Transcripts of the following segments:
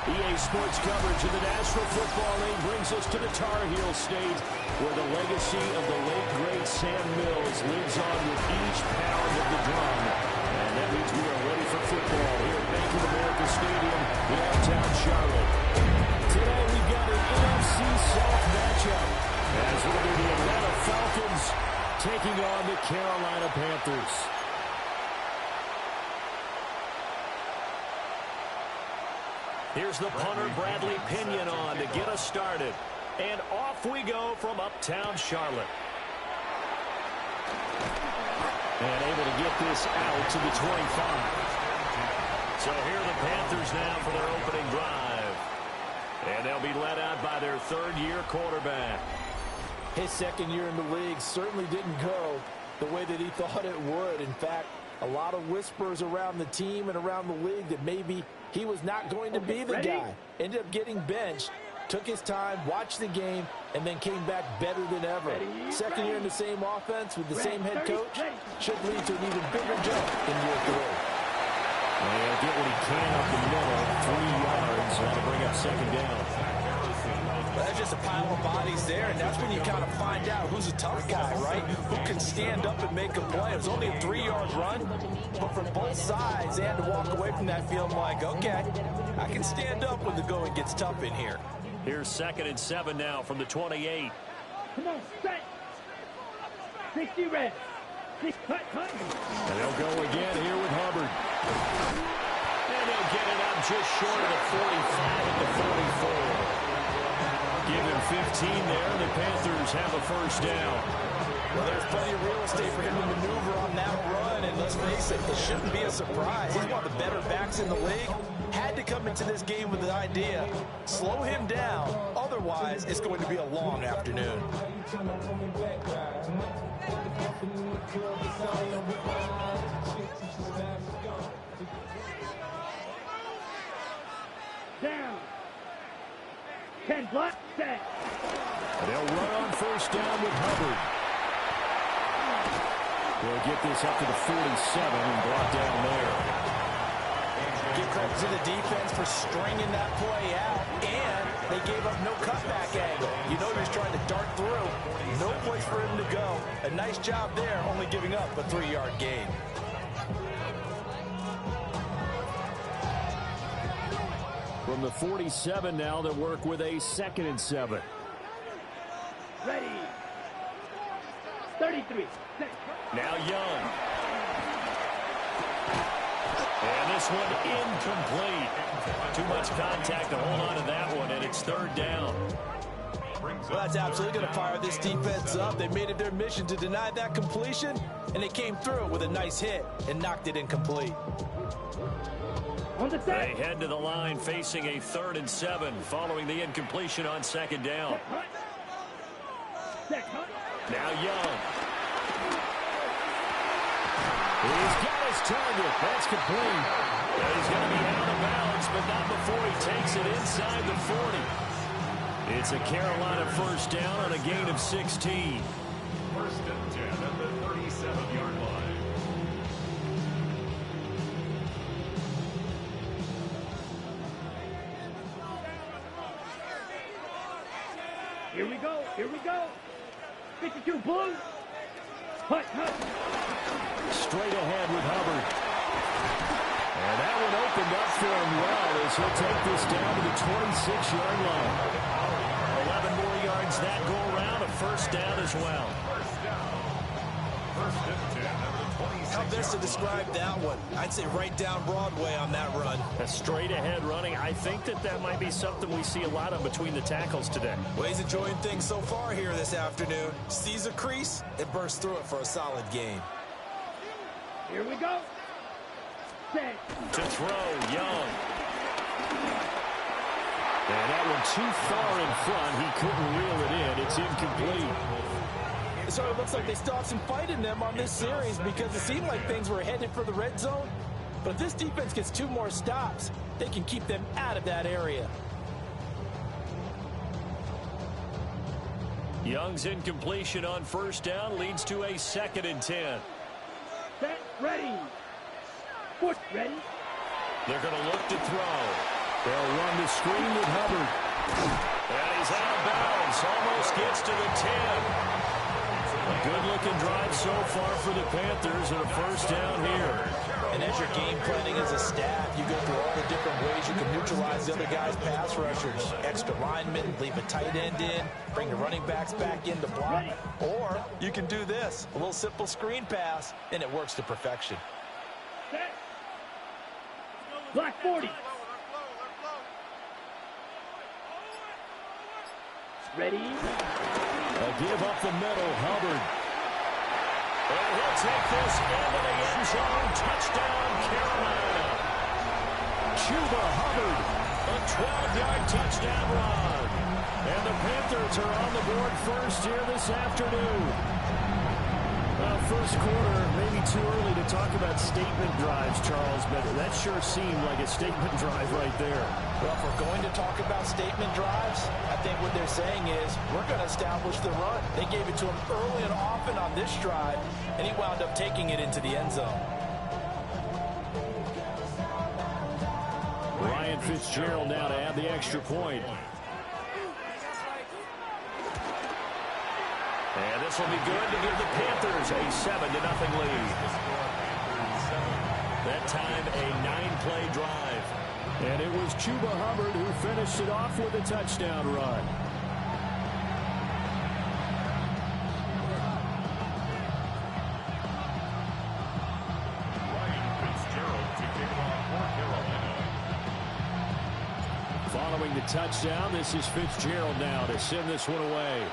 EA Sports coverage of the National Football League brings us to the Tar Heel State, where the legacy of the late, great Sam Mills lives on with each pound of the drum. And that means we are ready for football here at Bank of America Stadium in downtown Charlotte. Today we've got an NFC South matchup, as will be the Atlanta Falcons taking on the Carolina Panthers. Here's the punter, Bradley Pinion, on to get us started. And off we go from uptown Charlotte. And able to get this out to the 25. So here are the Panthers now for their opening drive. And they'll be led out by their third-year quarterback. His second year in the league certainly didn't go the way that he thought it would. In fact, a lot of whispers around the team and around the league that maybe he was not going to be the guy. Ended up getting benched, took his time, watched the game, and then came back better than ever. Second year in the same offense with the same head coach should lead to an even bigger jump in year 3. And get what he can up the middle, 3 yards, and that'll bring up second down. That's just a pile of bodies there, and that's when you kind of find out who's a tough guy, right? Who can stand up and make a play. It was only a 3-yard run, but from both sides, they had to walk away from that feeling like, okay, I can stand up when the going gets tough in here. Here's 2nd and 7 now from the 28. Come on, set. 60 red. Cut. And they'll go again here with Hubbard. And they'll get it up just short of the 45 at the 44. Give him 15 there, and the Panthers have a first down. Well, there's plenty of real estate for him to maneuver on that run, and let's face it, it shouldn't be a surprise. He's one of the better backs in the league. Had to come into this game with the idea, slow him down, otherwise it's going to be a long afternoon. Down. 10 block set. They'll run on first down with Hubbard. They'll get this up to the 47 and brought down there. Give credit to the defense for stringing that play out, and they gave up no cutback angle. You know he was trying to dart through. No place for him to go. A nice job there, only giving up a 3-yard gain. From the 47 now, they'll work with a 2nd and 7. Ready. 33. Now Young. And this one incomplete. Too much contact to hold on to that one, and it's 3rd down. Well, that's absolutely going to fire this defense up. They made it their mission to deny that completion, and they came through with a nice hit and knocked it incomplete. They head to the line facing a 3rd and 7 following the incompletion on 2nd down. Now Young. He's got his target. That's complete. And he's going to be out of bounds, but not before he takes it inside the 40. It's a Carolina first down on a gain of 16. 1st and 10 at the 37-yard line. Here we go. 52 blue. Hut. Straight ahead with Hubbard. And that one opened up for him well as he'll take this down to the 26-yard line. 11 more yards that go around, a first down as well. First down. 1st and 10 at the 26. How best to describe that one? I'd say right down Broadway on that run. A straight ahead running. I think that might be something we see a lot of between the tackles today. Well, he's enjoying things so far here this afternoon. Sees a crease and bursts through it for a solid gain. Here we go. Set. To throw, Young. And that one too far in front. He couldn't reel it in. It's incomplete. So it looks like they still have some fight in them on this series because it seemed like things were headed for the red zone. But if this defense gets 2 more stops, they can keep them out of that area. Young's incompletion on first down leads to a 2nd and 10. Set. Ready. Foot ready. They're going to look to throw. They'll run the screen with Hubbard. And he's out of bounds. Almost gets to the 10. A good-looking drive so far for the Panthers and a first down here. And as you're game planning as a staff, you go through all the different ways you can neutralize the other guy's pass rushers. Extra linemen, leave a tight end in, bring the running backs back in to block. Or you can do this, a little simple screen pass, and it works to perfection. Black 40. Ready? A give up the middle, Hubbard. And he'll take this into the end zone. Touchdown, Carolina. Chuba Hubbard, a 12-yard touchdown run. And the Panthers are on the board first here this afternoon. Well, first quarter, maybe too early to talk about statement drives, Charles, but that sure seemed like a statement drive right there. Well, if we're going to talk about statement drives, I think what they're saying is we're going to establish the run. They gave it to him early and often on this drive, and he wound up taking it into the end zone. Ryan Fitzgerald now to add the extra point. And this will be good to give the Panthers a 7-0 lead. That time, a 9-play drive. And it was Chuba Hubbard who finished it off with a touchdown run. Ryan Fitzgerald to kick off for Carolina. Following the touchdown, this is Fitzgerald now to send this one away.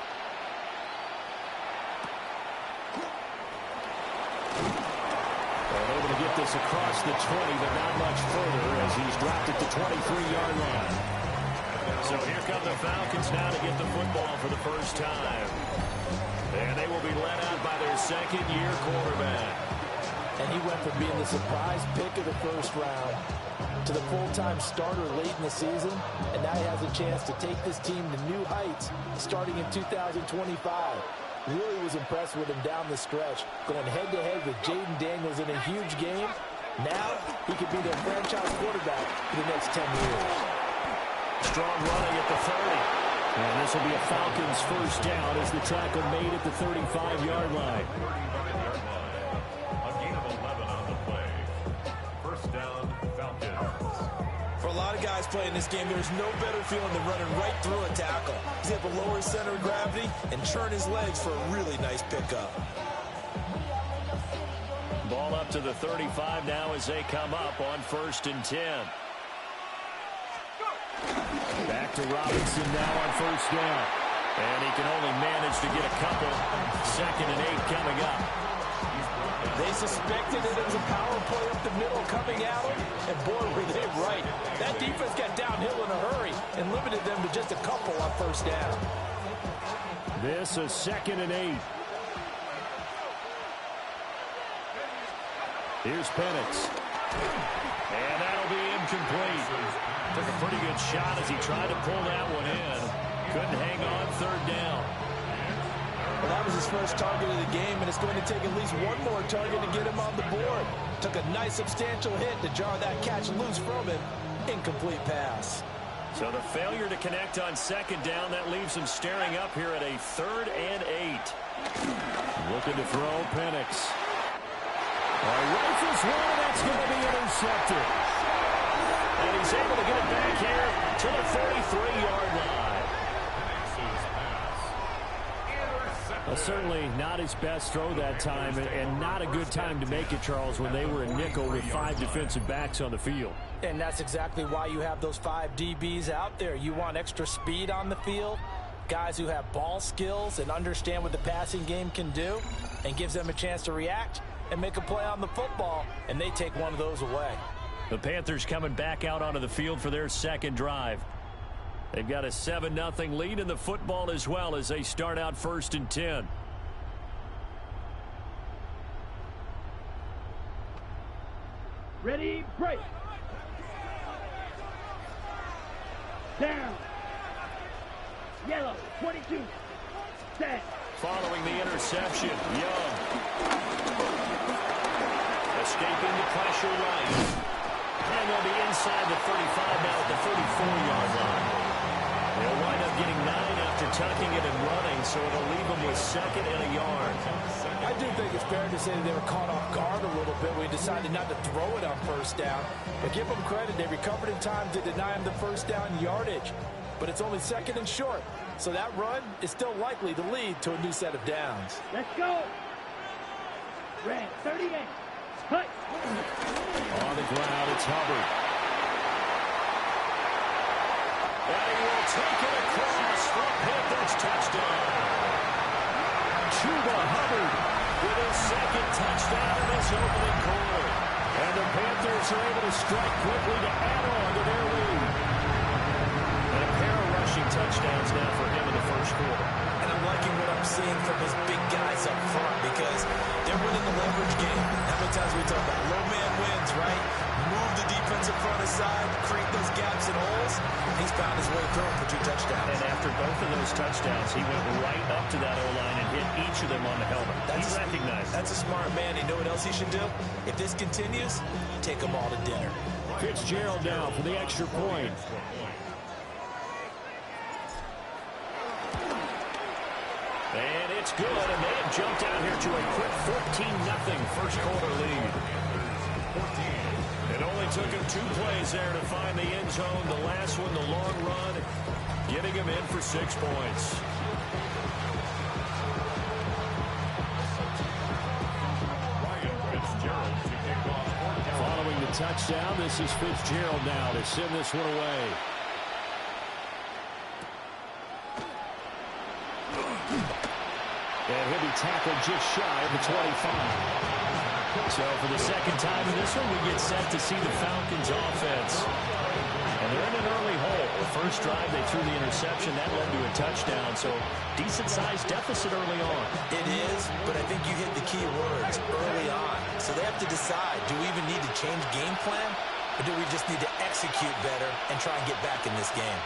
Get this across the 20, but not much further as he's dropped at the 23-yard line. So here come the Falcons now to get the football for the first time. And they will be led out by their second-year quarterback. And he went from being the surprise pick of the first round to the full-time starter late in the season, and now he has a chance to take this team to new heights starting in 2025. Really was impressed with him down the stretch, going head-to-head with Jaden Daniels in a huge game. Now he could be their franchise quarterback for the next 10 years. Strong running at the 30. And this will be a Falcons first down as the tackle made at the 35-yard line. 35-yard line. A gain of 11 on the play. First down, Falcons. For a lot of guys playing this game, there's no better feeling than running right through a tackle. He's able to lower his center of gravity and churn his legs for a really nice pickup. Ball up to the 35 now as they come up on 1st and 10. Back to Robinson now on 1st down. And he can only manage to get a couple. 2nd and 8 coming up. They suspected that it was a power play up the middle coming at them, and boy, were they right. That defense got downhill in a hurry and limited them to just a couple on 1st down. This a 2nd and 8. Here's Penix. And that'll be incomplete. Took a pretty good shot as he tried to pull that one in. Couldn't hang on 3rd down. Well, that was his first target of the game, and it's going to take at least one more target to get him on the board. Took a nice substantial hit to jar that catch loose from him. Incomplete pass. So the failure to connect on 2nd down, that leaves him staring up here at a 3rd and 8. Looking to throw, Penix. Rifles one, and that's going to be intercepted. And he's able to get it back here to the 33-yard line. Certainly not his best throw that time, and not a good time to make it, Charles, when they were a nickel with 5 defensive backs on the field. And that's exactly why you have those 5 DBs out there. You want extra speed on the field, guys who have ball skills and understand what the passing game can do, and gives them a chance to react and make a play on the football, and they take one of those away. The Panthers coming back out onto the field for their 2nd drive. They've got a 7-0 lead in the football as well as they start out 1st and 10. Ready, break. Down. Yellow, 22. Set. Following the interception, Young. Escaping the pressure right. And they'll be inside the 35 now at the 34-yard line. They'll wind up getting 9 after tucking it and running, so it'll leave them with 2nd and a yard. I do think it's fair to say that they were caught off guard a little bit when he decided not to throw it on 1st down. But give them credit, they recovered in time to deny him the 1st down yardage. But it's only 2nd and short, so that run is still likely to lead to a new set of downs. Let's go. Red 38. Cut. On the ground, it's Hubbard. And he will take it across for Panthers touchdown. Chuba Hubbard with his 2nd touchdown in this opening quarter. And the Panthers are able to strike quickly to add on to their lead. And a pair of rushing touchdowns now for him in the 1st quarter. And I'm liking what I'm seeing from his big guys up front because they're winning the leverage game. How many times we talk about low man wins, right? Move the defensive front aside, create those gaps and holes. He's found his way through for 2 touchdowns. And after both of those touchdowns, he went right up to that O-line and hit each of them on the helmet. He recognized it. That's a smart man. You know what else he should do? If this continues, take them all to dinner. Fitzgerald now for the extra point. And it's good, and they have jumped out here to a quick 14-0 first quarter lead. It only took him 2 plays there to find the end zone. The last one, the long run, getting him in for 6 points. Following the touchdown, this is Fitzgerald now to send this one away. And he'll be tackled just shy of the 25. So for the 2nd time in this one, we get set to see the Falcons offense. And they're in an early hole. The first drive, they threw the interception. That led to a touchdown. So decent-sized deficit early on. It is, but I think you hit the key words early on. So they have to decide, do we even need to change game plan? Or do we just need to execute better and try and get back in this game?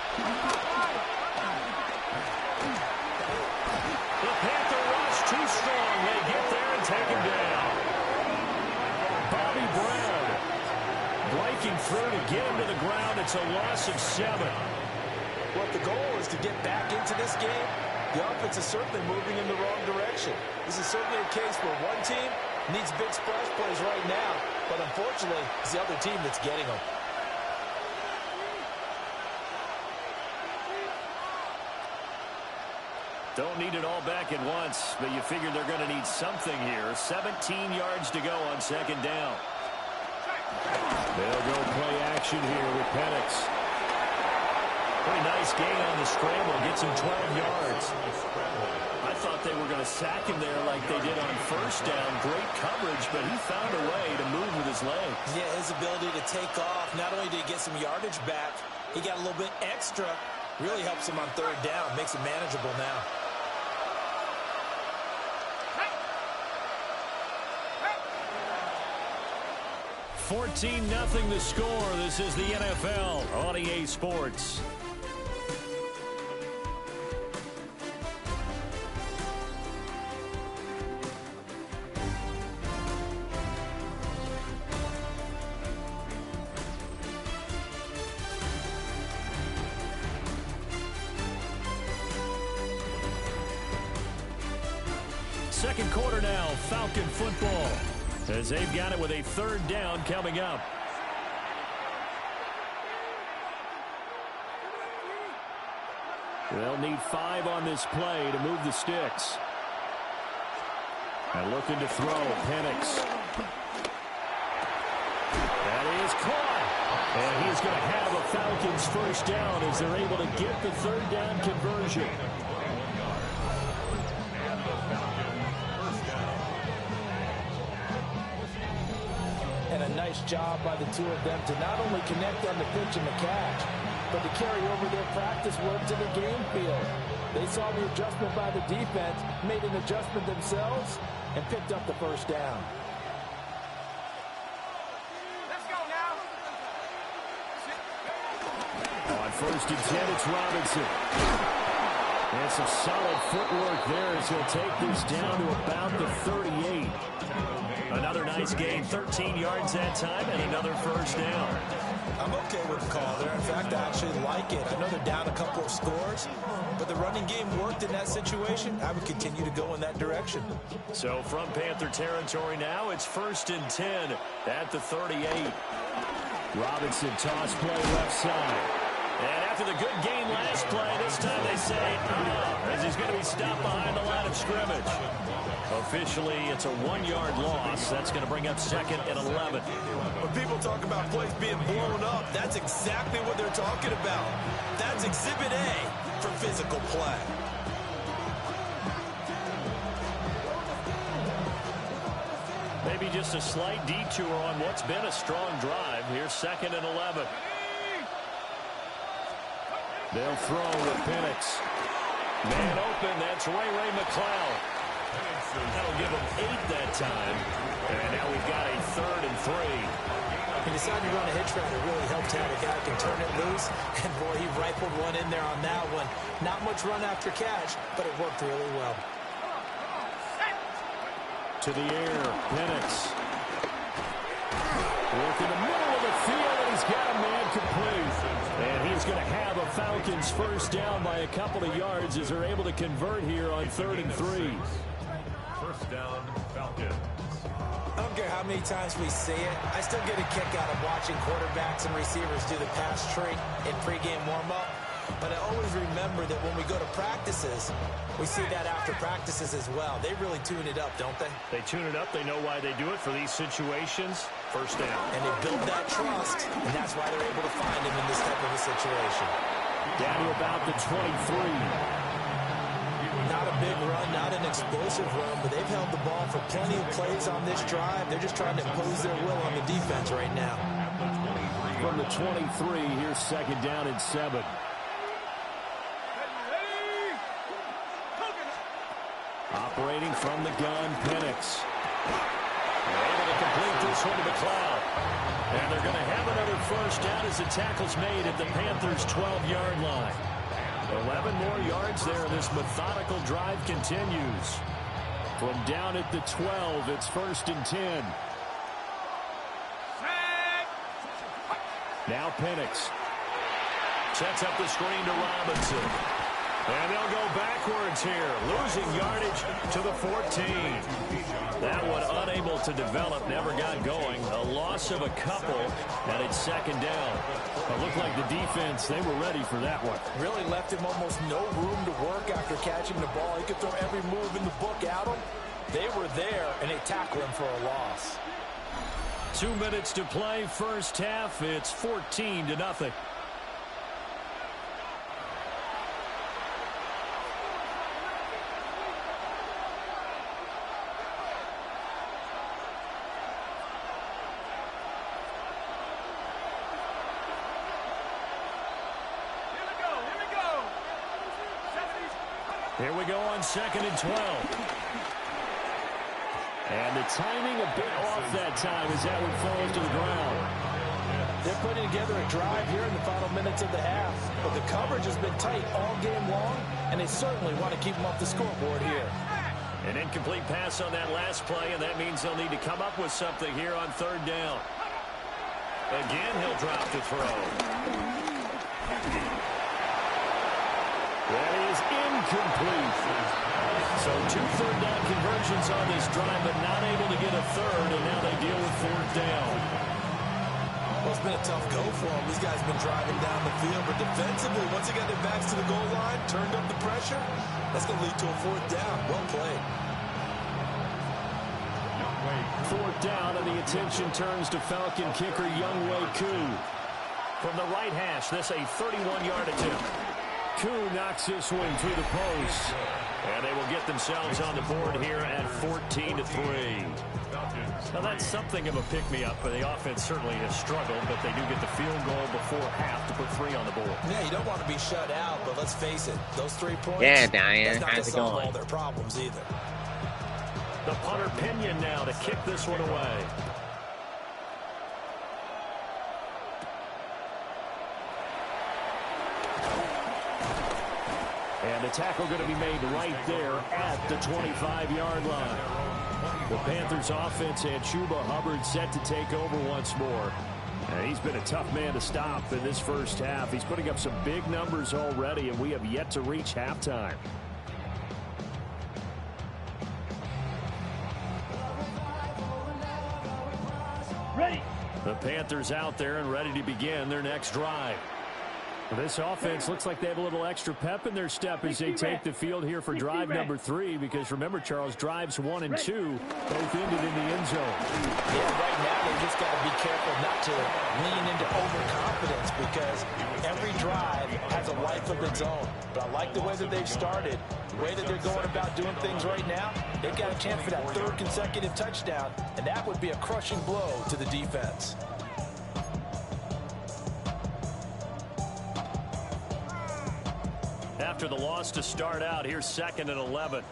The Panther rush too strong. They get there and take him down. Bobby Brown breaking through to get him to the ground. It's a loss of 7. Well, if the goal is to get back into this game, the offense is certainly moving in the wrong direction. This is certainly a case where one team needs big splash plays right now, but unfortunately, it's the other team that's getting them. Don't need it all back at once, but you figure they're going to need something here. 17 yards to go on 2nd down. They'll go play action here with Penix. Pretty nice gain on the scramble. Gets him 12 yards. I thought they were going to sack him there like they did on 1st down. Great coverage, but he found a way to move with his legs. Yeah, his ability to take off. Not only did he get some yardage back, he got a little bit extra. Really helps him on 3rd down. Makes it manageable now. 14-0 the score. This is the NFL on EA Sports. Second quarter now, Falcon football, as they've got it with a 3rd down coming up. They'll need 5 on this play to move the sticks. And looking to throw, Penix. That is caught. And he's going to have a Falcons 1st down as they're able to get the 3rd down conversion. And a nice job by the two of them to not only connect on the pitch and the catch, but to carry over their practice work to the game field. They saw the adjustment by the defense, made an adjustment themselves, and picked up the 1st down. Let's go now. On 1st and 10, it's Robinson. And some solid footwork there as he'll take this down to about the 38. Another nice gain, 13 yards that time, and another first down. I'm okay with the call there. In fact, I actually like it. I know they're down a couple of scores, but the running game worked in that situation. I would continue to go in that direction. So from Panther territory now, it's 1st and 10 at the 38. Robinson toss play left side. And after the good gain last play, this time they say, as he's going to be stopped behind the line of scrimmage. Officially, it's a 1-yard loss. That's going to bring up 2nd and 11. When people talk about plays being blown up, that's exactly what they're talking about. That's Exhibit A for physical play. Maybe just a slight detour on what's been a strong drive. Here's 2nd and 11. They'll throw with Penix. Man open, that's Ray McCloud. That'll give him 8 that time. And now we've got a 3rd and 3. He decided to run a hitch route. It really helped to have a guy who can turn it loose. And boy, he rifled one in there on that one. Not much run after catch, but it worked really well. To the air, Penix. Work in the middle of the field, and he's got a man complete. And he's going to have a Falcons first down by a couple of yards as they're able to convert here on 3rd and 3. First down, Falcons. I don't care how many times we see it. I still get a kick out of watching quarterbacks and receivers do the pass tree in pregame warm-up. But I always remember that when we go to practices, we see that after practices as well. They really tune it up, don't they? They tune it up. They know why they do it for these situations. First down. And they build that trust, and that's why they're able to find him in this type of a situation. Down to about the 23. Not a big run, not an explosive run, but they've held the ball for plenty of plays on this drive. They're just trying to impose their will on the defense right now. From the 23, here's 2nd down and 7. Operating from the gun, Penix. They're able to complete this one to McCloud. And they're going to have another first down as the tackle's made at the Panthers' 12-yard line. 11 more yards there, and this methodical drive continues. From down at the 12, it's 1st and 10. Now Penix. Sets up the screen to Robinson. And they'll go backwards here, losing yardage to the 14. That one unable to develop, never got going. A loss of a couple, and it's 2nd down. It looked like the defense, they were ready for that one. Really left him almost no room to work after catching the ball. He could throw every move in the book at him. They were there, and they tackled him for a loss. 2 minutes to play, first half. It's 14-0. Here we go on 2nd and 12. And the timing a bit off that time as that one falls to the ground. They're putting together a drive here in the final minutes of the half. But the coverage has been tight all game long, and they certainly want to keep them off the scoreboard here. An incomplete pass on that last play, and that means they'll need to come up with something here on 3rd down. Again, he'll drop to throw. That is incomplete. So 2 third-down conversions on this drive, but not able to get a third, and now they deal with 4th down. Well, it's been a tough go for them. These guys have been driving down the field, but defensively, once they got their backs to the goal line, turned up the pressure, that's going to lead to a 4th down. Well played. 4th down, and the attention turns to Falcon kicker Younghoe Koo. From the right hash, this a 31-yard attempt. Koo knocks this one through the post. And they will get themselves on the board here at 14-3. Now that's something of a pick-me-up, but the offense certainly has struggled, but they do get the field goal before half to put 3 on the board. Yeah, you don't want to be shut out, but let's face it, those 3 points, yeah, Diane, that's not going to how's it solve going? all their problems either. The punter Pinion now to kick this one away. And And the tackle going to be made right there at the 25-yard line. The Panthers offense and Chuba Hubbard set to take over once more. And he's been a tough man to stop in this first half. He's putting up some big numbers already, and we have yet to reach halftime. Ready. The Panthers out there and ready to begin their next drive. This offense looks like they have a little extra pep in their step as they take the field here for drive number 3, because remember, Charles, drives 1 and 2 both ended in the end zone. Yeah, right now they just got to be careful not to lean into overconfidence, because every drive has a life of its own. But I like the way that they've started, the way that they're going about doing things right now. They've got a chance for that 3rd consecutive touchdown, and that would be a crushing blow to the defense. After the loss to start out, here's 2nd and 11.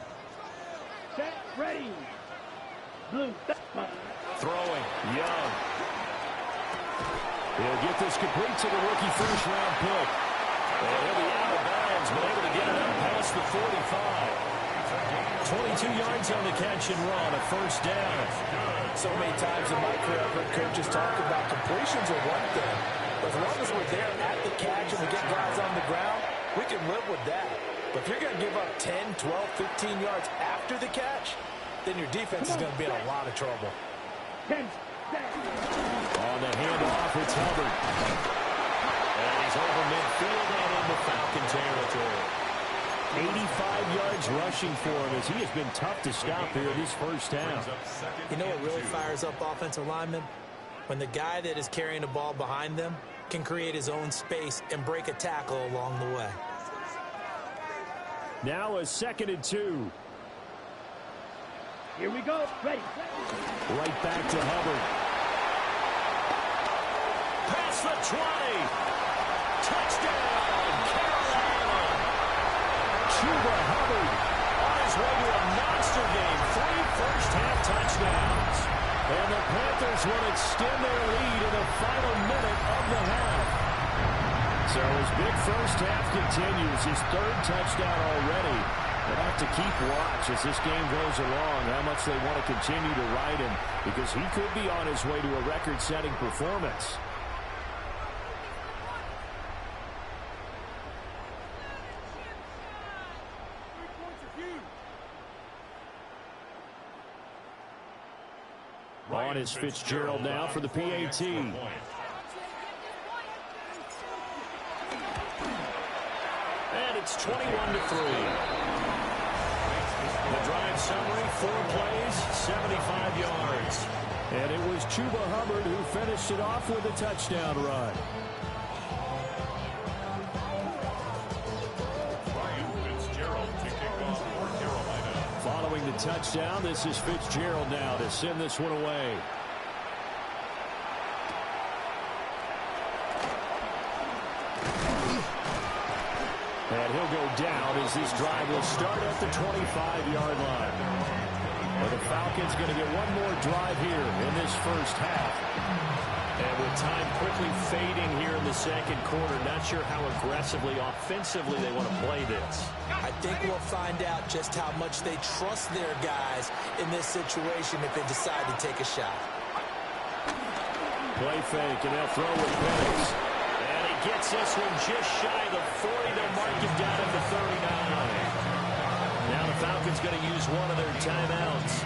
Set. Ready. Blue. Throwing. Young. He'll get this complete to the rookie first-round pick. And he'll be out of bounds, but able to get it up past the 45. 22 yards on the catch and run, a first down. So many times in my career, I've heard coaches talk about completions are one thing, but as long as we're there at the catch and we get guys on the ground, we can live with that. But if you're going to give up 10, 12, 15 yards after the catch, then your defense is going to be in a lot of trouble. 10. On the handoff, it's Hubbard. And he's over midfield and into Falcon territory. 85 yards rushing for him, as he has been tough to stop here this first half. You know what really fires up offensive linemen? When the guy that is carrying the ball behind them can create his own space and break a tackle along the way. Now a 2nd and 2. Here we go. Ready. Right back to Hubbard. Past the 20. Touchdown, Carolina. Chuba Hubbard on his way to a monster game. 3 first-half touchdowns. And the Panthers will extend their lead in the final minute of the half. So his big first half continues, his 3rd touchdown already. They'll have to keep watch as this game goes along, how much they want to continue to ride him, because he could be on his way to a record-setting performance. On is Fitzgerald now for the PAT. And it's 21-3. The drive summary, 4 plays, 75 yards. And it was Chuba Hubbard who finished it off with a touchdown run. Following the touchdown, this is Fitzgerald now to send this one away. And he'll go down as this drive will start at the 25-yard line. Well, the Falcons going to get one more drive here in this first half. And with time quickly fading here in the second quarter, not sure how aggressively, offensively they want to play this. I think we'll find out just how much they trust their guys in this situation if they decide to take a shot. Play fake, and they'll throw with Penix. And he gets this one just shy of the 40. They'll mark him down at the 39. Now the Falcons going to use one of their timeouts,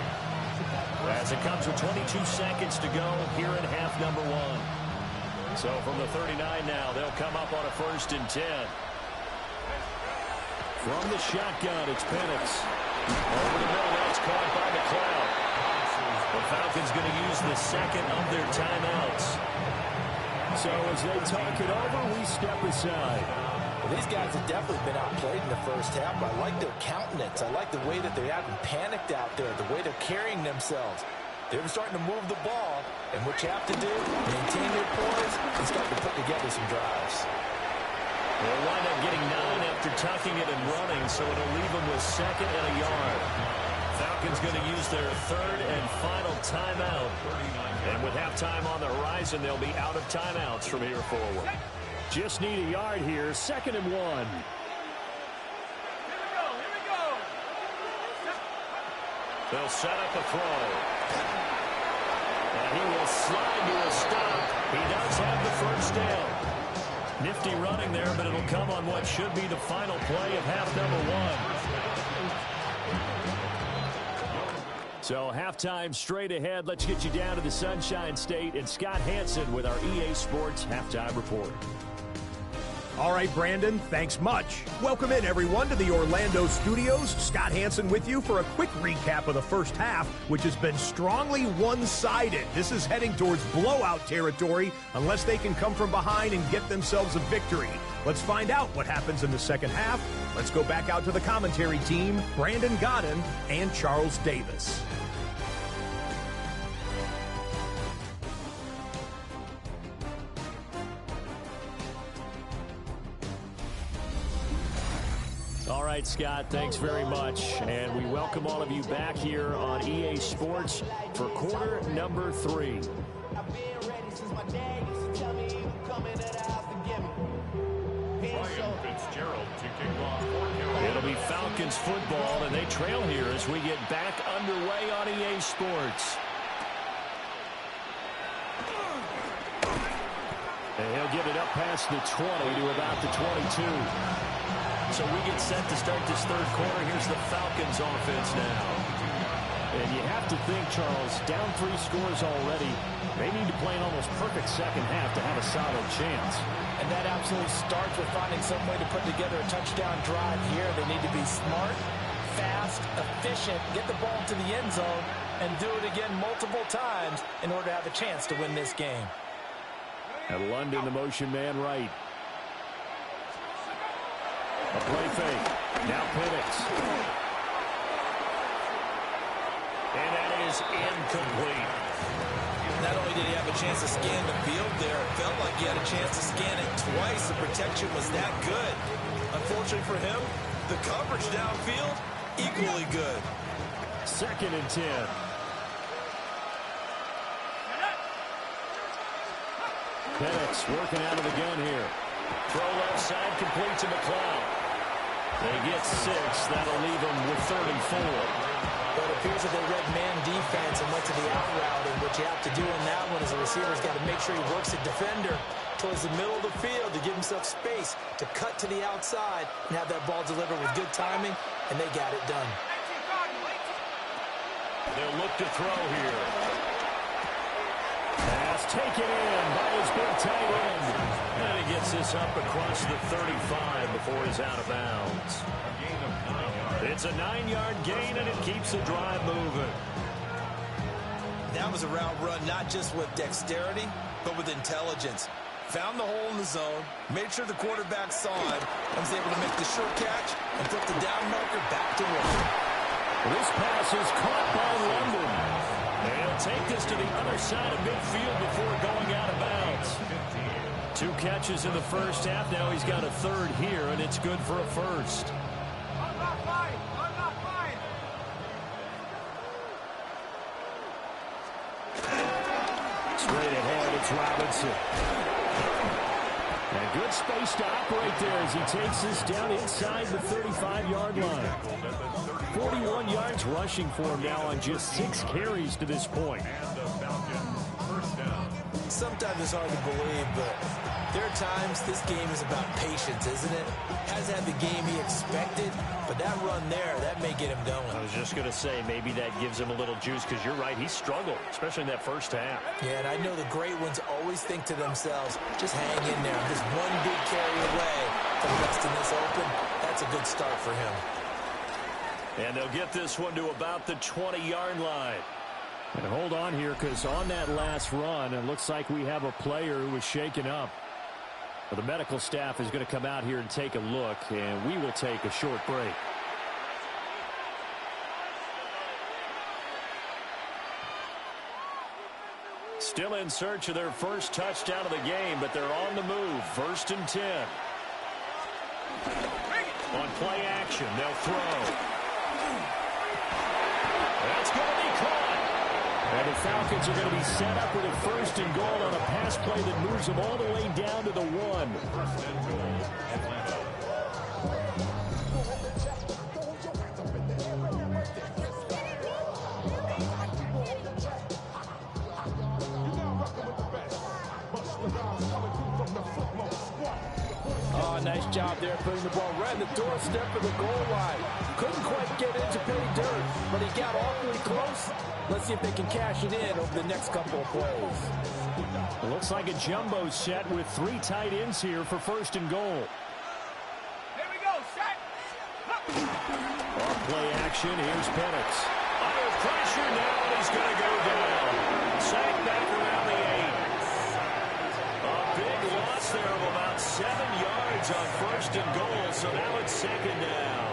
as it comes with 22 seconds to go here in half number 1. So from the 39 now, they'll come up on a 1st and 10. From the shotgun, it's Penix. Over the middle, now it's caught by McLeod. The Falcons going to use the 2nd of their timeouts. So as they talk it over, we step aside. Well, these guys have definitely been outplayed in the first half, but I like their countenance. I like the way that they haven't panicked out there, the way they're carrying themselves. They're starting to move the ball, and what you have to do, maintain your poise and start to put together some drives. They'll wind up getting 9 after tucking it and running, so it'll leave them with 2nd and a yard. Falcons going to use their 3rd and final timeout. And with halftime on the horizon, they'll be out of timeouts from here forward. Just need a yard here, 2nd and 1. They'll set up a throw. And he will slide to a stop. He does have the first down. Nifty running there, but it'll come on what should be the final play of half number 1. So halftime straight ahead. Let's get you down to the Sunshine State and Scott Hansen with our EA Sports Halftime Report. All right, Brandon, thanks much. Welcome in, everyone, to the Orlando studios. Scott Hansen with you for a quick recap of the first half, which has been strongly one-sided. This is heading towards blowout territory unless they can come from behind and get themselves a victory. Let's find out what happens in the second half. Let's go back out to the commentary team, Brandon Godden and Charles Davis. All right, Scott, thanks very much. And we welcome all of you back here on EA Sports for quarter number 3. It'll be Falcons football, and they trail here as we get back underway on EA Sports. And he'll get it up past the 20 to about the 22. So we get set to start this third quarter. Here's the Falcons offense now. And you have to think, Charles, down 3 scores already. They need to play an almost perfect second half to have a solid chance. And that absolutely starts with finding some way to put together a touchdown drive here. They need to be smart, fast, efficient, get the ball to the end zone, and do it again multiple times in order to have a chance to win this game. And London, the motion man right. A play fake. Now Penix. And that is incomplete. Not only did he have a chance to scan the field there, it felt like he had a chance to scan it twice. The protection was that good. Unfortunately for him, the coverage downfield, equally good. 2nd and 10. Penix working out of the gun here. Throw left side, complete to McLeod. They get 6. That'll leave them with 3rd and 4. But it appears that they read man defense and went to the out route. And what you have to do in that one is the receiver's got to make sure he works the defender towards the middle of the field to give himself space to cut to the outside and have that ball delivered with good timing, and they got it done. They'll look to throw here. Pass taken in by his big tight end. And he gets this up across the 35 before he's out of bounds. It's a 9-yard gain, and it keeps the drive moving. That was a route run not just with dexterity, but with intelligence. Found the hole in the zone, made sure the quarterback saw it, and was able to make the short catch and put the down marker back to work. This pass is caught by London. And he'll take this to the other side of midfield before going out of bounds. 2 catches in the first half. Now he's got a 3rd here, and it's good for a 1st. Straight ahead, it's Robinson. And good space to operate there as he takes this down inside the 35-yard line. 41 yards rushing for him now on just 6 carries to this point. Sometimes it's hard to believe, but there are times this game is about patience, isn't it? Hasn't had the game he expected, but that run there, that may get him going. I was just going to say, maybe that gives him a little juice, because you're right, he struggled, especially in that first half. Yeah, and I know the great ones always think to themselves, just hang in there. I'm just one big carry away from busting this open. That's a good start for him. And they'll get this one to about the 20-yard line. And hold on here, because on that last run, it looks like we have a player who was shaken up. Well, the medical staff is going to come out here and take a look, and we will take a short break. Still in search of their first touchdown of the game, but they're on the move. 1st and 10. On play action, they'll throw. That's going to be caught. And the Falcons are going to be set up with a 1st and goal on a pass play that moves them all the way down to the 1. Oh, nice job there putting the ball right in the doorstep of the goal line. Couldn't quite get in to pay dirt, but he got awfully close. Let's see if they can cash it in over the next couple of plays. It looks like a jumbo set with 3 tight ends here for 1st and goal. Here we go, set. Off play action, here's Penix. Under pressure now, and he's going to go down. Sack back around the 8. A big loss there of about 7 yards on 1st and goal, so now it's 2nd down.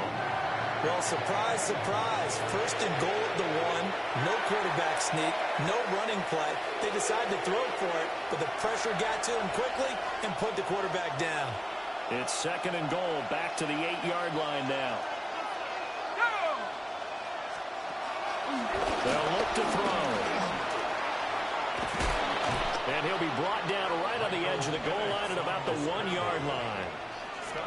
Well, surprise, surprise. 1st and goal at the 1. No quarterback sneak, no running play. They decided to throw for it, but the pressure got to him quickly and put the quarterback down. It's 2nd and goal, back to the 8-yard line now. They'll look to throw. And he'll be brought down right on the edge of the goal line at about the 1-yard line.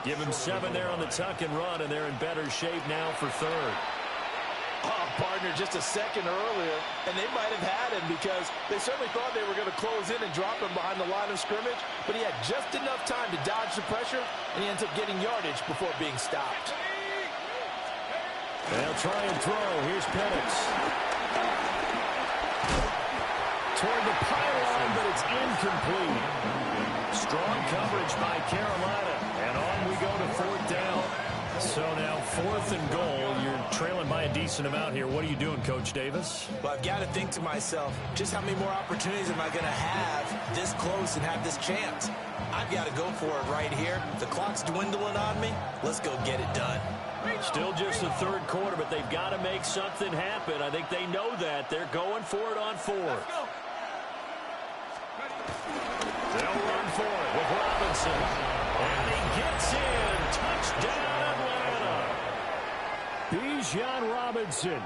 Give him 7 there on the tuck and run, and they're in better shape now for 3rd. Oh, partner, just a second earlier, and they might have had him because they certainly thought they were going to close in and drop him behind the line of scrimmage, but he had just enough time to dodge the pressure, and he ends up getting yardage before being stopped. They'll try and throw. Here's Penix. Toward the pylon, but it's incomplete. Strong coverage by Carolina, and on we go to 4th down. So now 4th and goal. You're trailing by a decent amount here. What are you doing, Coach Davis? Well, I've got to think to myself, just how many more opportunities am I going to have this close and have this chance? I've got to go for it right here. The clock's dwindling on me. Let's go get it done. Still just the 3rd quarter, but they've got to make something happen. I think they know that. They're going for it on 4th. They'll run for it with Robinson. And he gets in. Touchdown, Atlanta. Bijan Robinson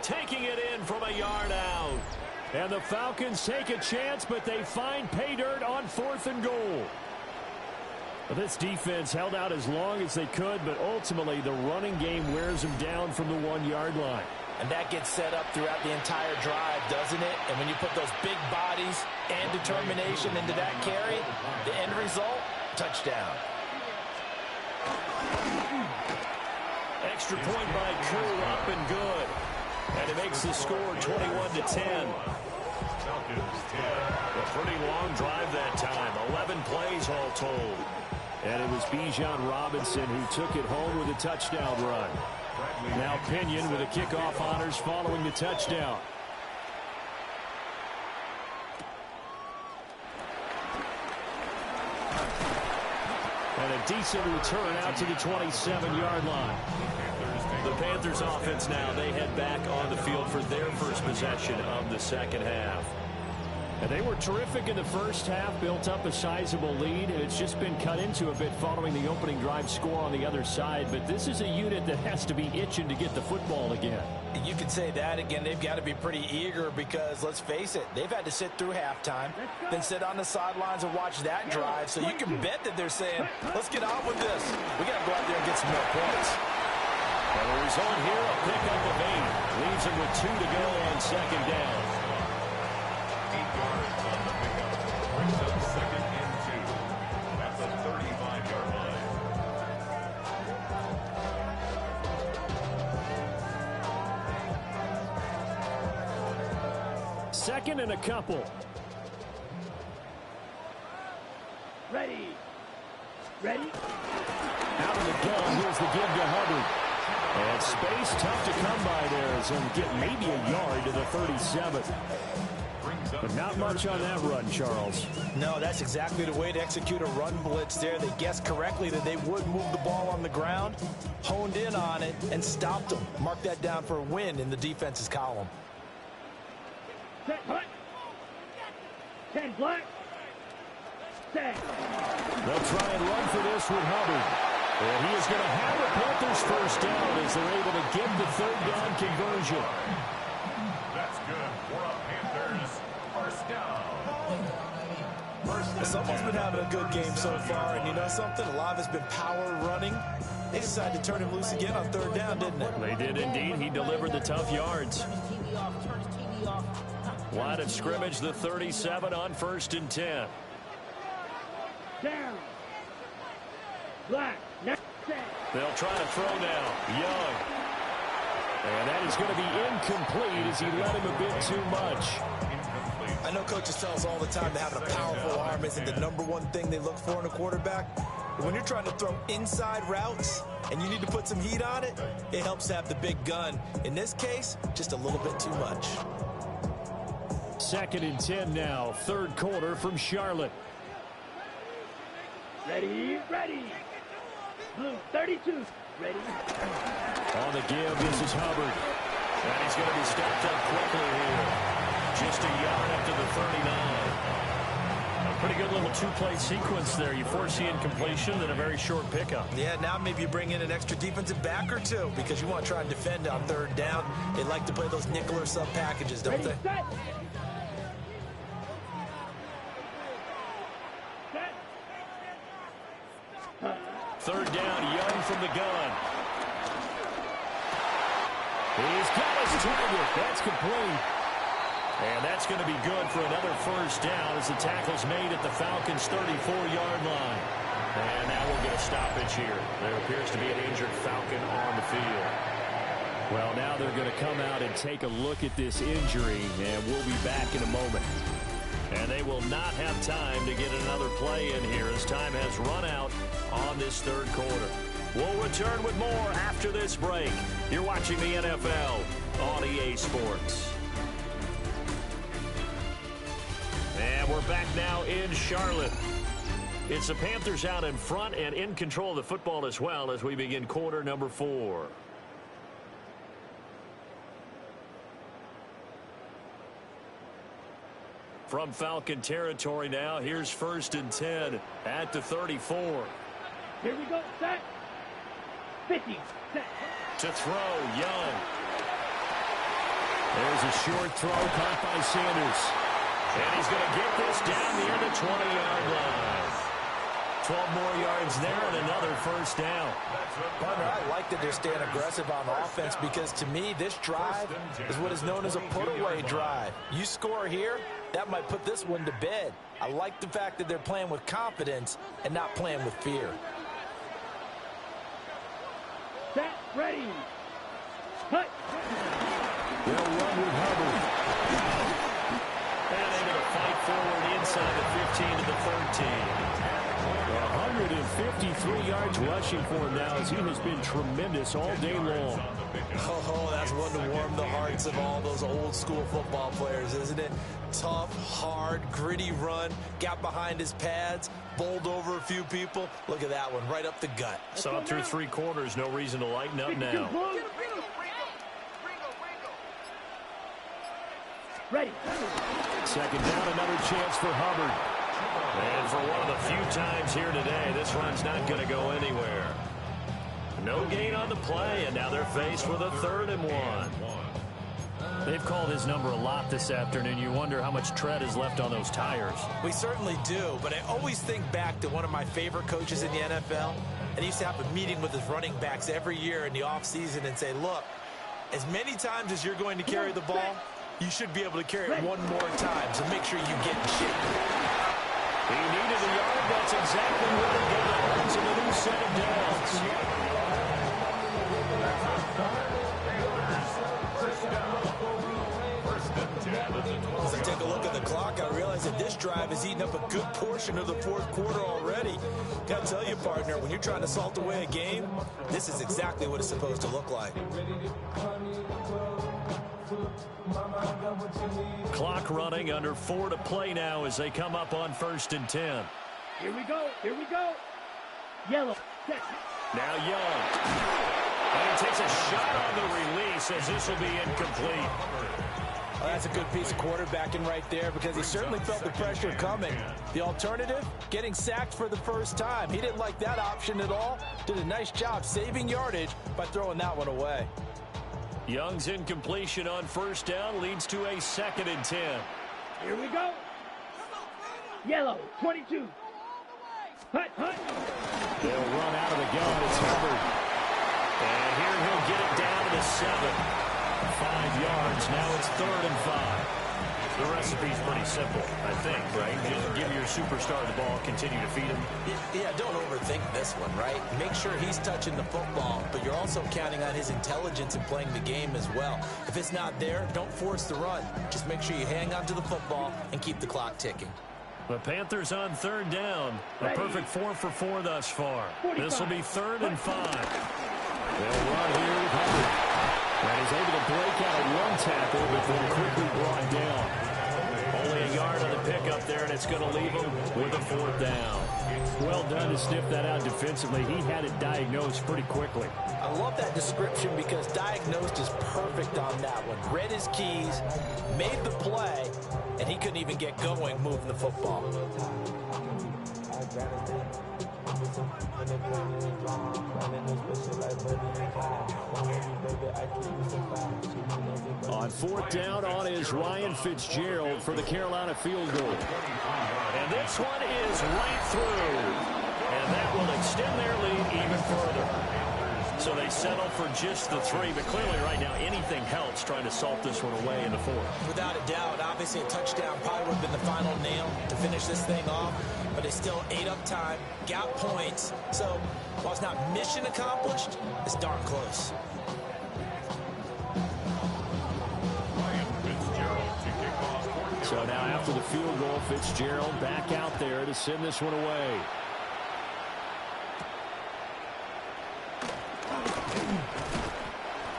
taking it in from a yard out. And the Falcons take a chance, but they find pay dirt on 4th and goal. This defense held out as long as they could, but ultimately the running game wears them down from the 1-yard line. And that gets set up throughout the entire drive, doesn't it? And when you put those big bodies and determination into that carry, the end result, touchdown. Extra point by Crew, up and good. And it makes the score 21-10. A pretty long drive that time. 11 plays all told. And it was Bijan Robinson who took it home with a touchdown run. Now Pinion with a kickoff honors following the touchdown. And a decent return out to the 27-yard line. The Panthers offense now, they head back on the field for their first possession of the 2nd half. And they were terrific in the first half, built up a sizable lead, and it's just been cut into a bit following the opening drive score on the other side. But this is a unit that has to be itching to get the football again. You can say that again. They've got to be pretty eager because, let's face it, they've had to sit through halftime, then sit on the sidelines and watch that drive. So you can bet that they're saying, let's get on with this. We got to go out there and get some more points. And the result here, a pickup of 8. Leaves them with 2 to go on 2nd down. 8 yards on the pickup. Brings up 2nd and 2. That's a 35-yard line. Second and a couple. Ready. Ready. Out of the gun, here's the give to Hubbard. And space tough to come by there as he'll get maybe a yard to the 37. But not much on that run, Charles. No, that's exactly the way to execute a run blitz there. They guessed correctly that they would move the ball on the ground, honed in on it, and stopped them. Mark that down for a win in the defense's column. Set, hut. 10 black. Set. They'll try and run for this with Hubbard. And he is going to have the Panthers first down as they're able to get the 3rd down conversion. That's good for a Panthers first down. Someone's been having a good game so far, and you know something? A lot of it's been power running. They decided to turn him loose again on 3rd down, didn't they? They did indeed. He delivered the tough yards. Line of scrimmage, the 37 on 1st and 10. Down. Black. Next set. They'll try to throw now. Young. And that is going to be incomplete as he let him a bit too much. I know coaches tell us all the time that having a powerful arm isn't the #1 thing they look for in a quarterback. But when you're trying to throw inside routes and you need to put some heat on it, it helps to have the big gun. In this case, just a little bit too much. 2nd and 10 now. 3rd quarter from Charlotte. Ready, ready. Blue 32. Ready. On the give, this is Hubbard. And he's going to be stopped up quickly here. Just a yard up to the 39. A pretty good little two-play sequence there. You force the incompletion and a very short pickup. Yeah, now maybe you bring in an extra defensive back or two because you want to try and defend on 3rd down. They like to play those nickel or sub packages, don't they? Set. Set. 3rd down, Young from the gun. He's got his target. That's complete. And that's going to be good for another 1st down as the tackle's made at the Falcons' 34-yard line. And now we'll get a stoppage here. There appears to be an injured Falcon on the field. Well, now they're going to come out and take a look at this injury, and we'll be back in a moment. And they will not have time to get another play in here as time has run out on this 3rd quarter. We'll return with more after this break. You're watching the NFL on EA Sports. And we're back now in Charlotte. It's the Panthers out in front and in control of the football as well as we begin quarter number 4. From Falcon territory now, here's 1st and 10 at the 34. Here we go. Set. 50. Set. To throw, Young. There's a short throw caught by Sanders. And he's going to get this down near the 20-yard line. 12 more yards there and another 1st down. Partner, I like that they're staying aggressive on offense because to me, this drive is what is known as a put-away drive. You score here, that might put this one to bed. I like the fact that they're playing with confidence and not playing with fear. Set. Ready. Hut. They'll run with Hubbard. And able to fight forward inside the 15 to the 13. 153 yards rushing for him now as he has been tremendous all day long. Oh, that's one to warm the hearts of all those old school football players, isn't it? Tough, hard, gritty run, got behind his pads, bowled over a few people. Look at that one, right up the gut. Saw it through 3 quarters, no reason to lighten up now. Ready. 2nd down, another chance for Hubbard. And for one of the few times here today, this run's not going to go anywhere. No gain on the play, and now they're faced with a 3rd and 1. They've called his number a lot this afternoon. You wonder how much tread is left on those tires. We certainly do, but I always think back to one of my favorite coaches in the NFL, and he used to have a meeting with his running backs every year in the offseason and say, look, as many times as you're going to carry the ball, you should be able to carry it one more time, so make sure you get in shape. He needed a yard. That's exactly what he got. It's a new set of downs. As I take a look at the clock, I realize that this drive has eaten up a good portion of the 4th quarter already. Got to tell you, partner, when you're trying to salt away a game, this is exactly what it's supposed to look like. Clock running, under 4 to play now as they come up on 1st and 10. Here we go. Here we go. Yellow. Set. Now Young. And he takes a shot on the release as this will be incomplete. Well, that's a good piece of quarterbacking right there because he certainly felt the pressure coming. The alternative, getting sacked for the 1st time. He didn't like that option at all. Did a nice job saving yardage by throwing that one away. Young's incompletion on 1st down leads to a 2nd and 10. Here we go. Yellow, 22. Hut, hut. They'll run out of the gun. It's Hubbard. And here he'll get it down to the 7. 5 yards. Now it's 3rd and 5. The recipe's pretty simple, I think, right? Just give your superstar the ball, continue to feed him. Yeah, don't overthink this one, right? Make sure he's touching the football, but you're also counting on his intelligence in playing the game as well. If it's not there, don't force the run. Just make sure you hang on to the football and keep the clock ticking. The Panthers on third down. A perfect 4 for 4 thus far. This will be 3rd and 5. They'll run here with Hubbard. And he's able to break out of one tackle, but then quickly brought down. Only a yard on the pickup there, and it's going to leave him with a 4th down. Well done to sniff that out defensively. He had it diagnosed pretty quickly. I love that description because diagnosed is perfect on that one. Read his keys, made the play, and he couldn't even get going moving the football. On 4th down, on is Ryan Fitzgerald for the Carolina field goal. And this one is right through. And that will extend their lead even further. So they settle for just the 3, but clearly right now anything helps trying to salt this one away in the 4th. Without a doubt, obviously a touchdown probably would have been the final nail to finish this thing off, but they still ate up time, got points, so while it's not mission accomplished, it's darn close. So now after the field goal, Fitzgerald back out there to send this one away.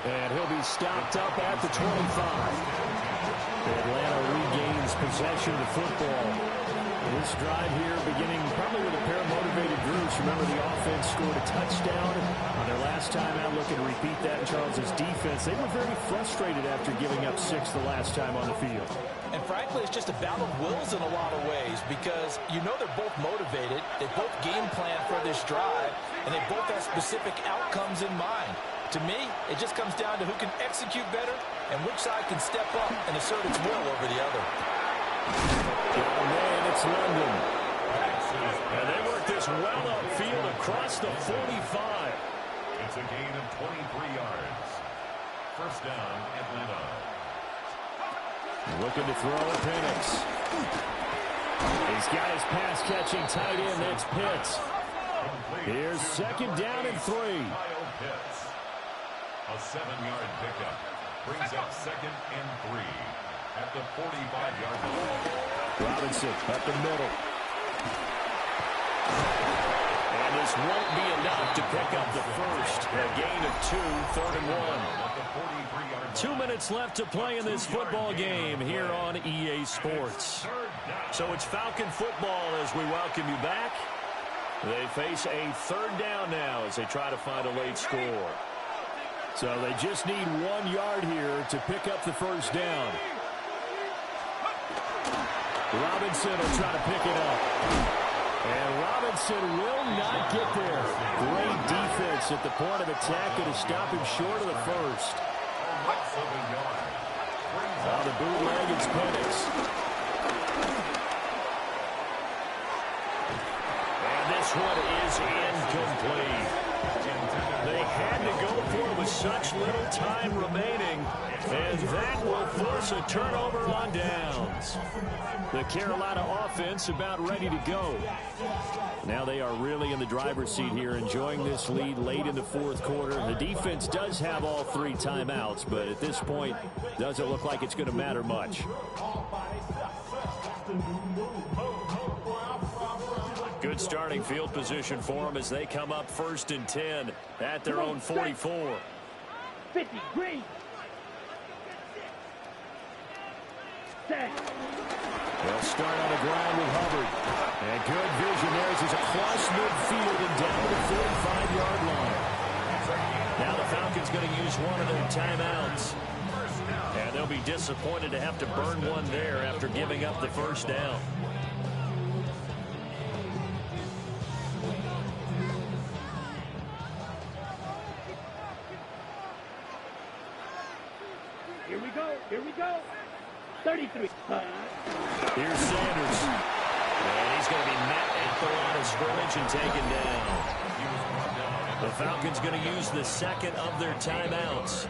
And he'll be stopped up at the 25. Atlanta regains possession of the football. This drive here beginning probably with a pair of motivated groups. Remember, the offense scored a touchdown on their last time out. Looking to repeat that in Charles's defense. They were very frustrated after giving up 6 the last time on the field. And frankly, it's just a battle of wills in a lot of ways because you know they're both motivated. They both game plan for this drive, and they both have specific outcomes in mind. To me, it just comes down to who can execute better and which side can step up and assert its will over the other. Oh, man, it's London. And they work this well upfield across the 45. It's a gain of 23 yards. First down, Atlanta. Looking to throw at Penix. He's got his pass-catching tight end. That's Pitts. Here's 2nd down and 3. A 7-yard pickup brings up 2nd and 3 at the 45-yard line. Robinson up the middle. And this won't be enough to pick up the first. A gain of 2, 3rd and 1. 2 minutes left to play in this football game here on EA Sports. So it's Falcon football as we welcome you back. They face a 3rd down now as they try to find a late score. So they just need 1 yard here to pick up the first down. Robinson will try to pick it up. And Robinson will not get there. Great defense at the point of attack and to stop him short of the first. On the bootleg, it's Penix. And this one is incomplete. They had to go for it with such little time remaining, and that will force a turnover on downs. The Carolina offense about ready to go. Now they are really in the driver's seat here, enjoying this lead late in the 4th quarter. The defense does have all 3 timeouts, but at this point, doesn't look like it's going to matter much. Good starting field position for them as they come up 1st and 10 at their own 44. 50, green. Set. They'll start on the ground with Hubbard. And good vision there as he's across midfield and down to the 45-yard line. Now the Falcons going to use one of their timeouts. And they'll be disappointed to have to burn one there after giving up the first down. Here we go. Here we go. 33. Here's Sanders. And he's going to be met at the line of scrimmage and taken down. The Falcons going to use the 2nd of their timeouts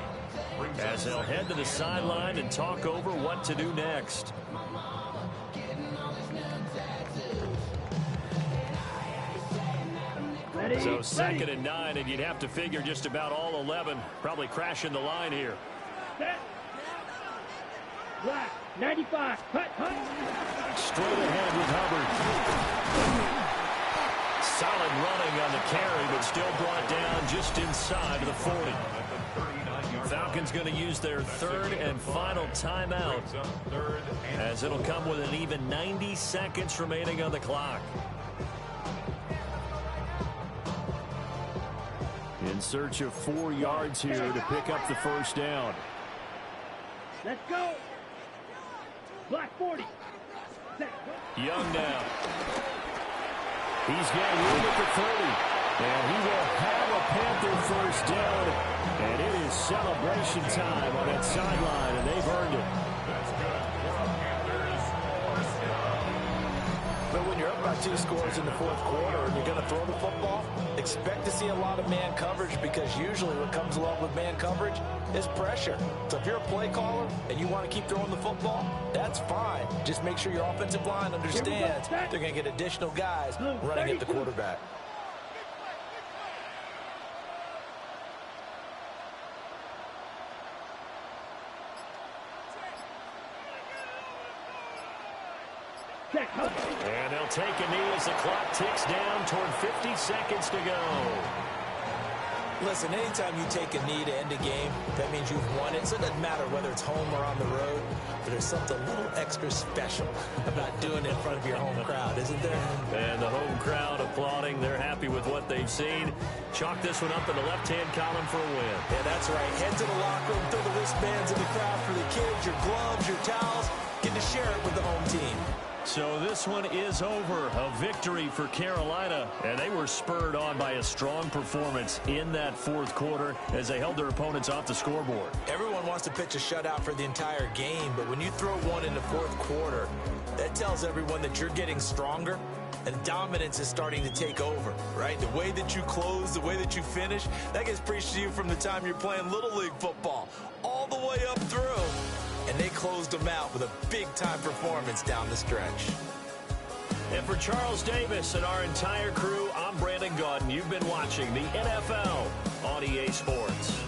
as they'll head to the sideline and talk over what to do next. So 2nd and 9, and you'd have to figure just about all 11 probably crashing the line here. Set. Black, 95, cut. Straight ahead with Hubbard. Solid running on the carry, but still brought down just inside of the 40. Falcons going to use their 3rd and final timeout, as it'll come with an even 90 seconds remaining on the clock. In search of 4 yards here to pick up the first down. Let's go. Black 40. Set. Young now. He's got room at the 30. And he will have a Panther first down. And it is celebration time on that sideline, and they've earned it. That's good. Panthers first down. But when you're up by 2 scores in the 4th quarter and you're going to throw the football, expect to see a lot of man coverage, because usually what comes along with man coverage is pressure. So if you're a play caller and you want to keep throwing the football, that's fine. Just make sure your offensive line understands they're going to get additional guys running at the quarterback. And they'll take a knee as the clock ticks down toward 50 seconds to go. Listen, anytime you take a knee to end a game, that means you've won it. So it doesn't matter whether it's home or on the road, but there's something a little extra special about doing it in front of your home crowd, isn't there? And the home crowd applauding. They're happy with what they've seen. Chalk this one up in the left-hand column for a win. Yeah, that's right. Head to the locker room, throw the wristbands in the crowd for the kids, your gloves, your towels. Get to share it with the home team. So this one is over. A victory for Carolina, and they were spurred on by a strong performance in that 4th quarter as they held their opponents off the scoreboard. Everyone wants to pitch a shutout for the entire game, but when you throw one in the 4th quarter, that tells everyone that you're getting stronger and dominance is starting to take over, right? The way that you close, the way that you finish, that gets preached to you from the time you're playing Little League football all the way up through. And they closed them out with a big-time performance down the stretch. And for Charles Davis and our entire crew, I'm Brandon Gaudin. You've been watching the NFL on EA Sports.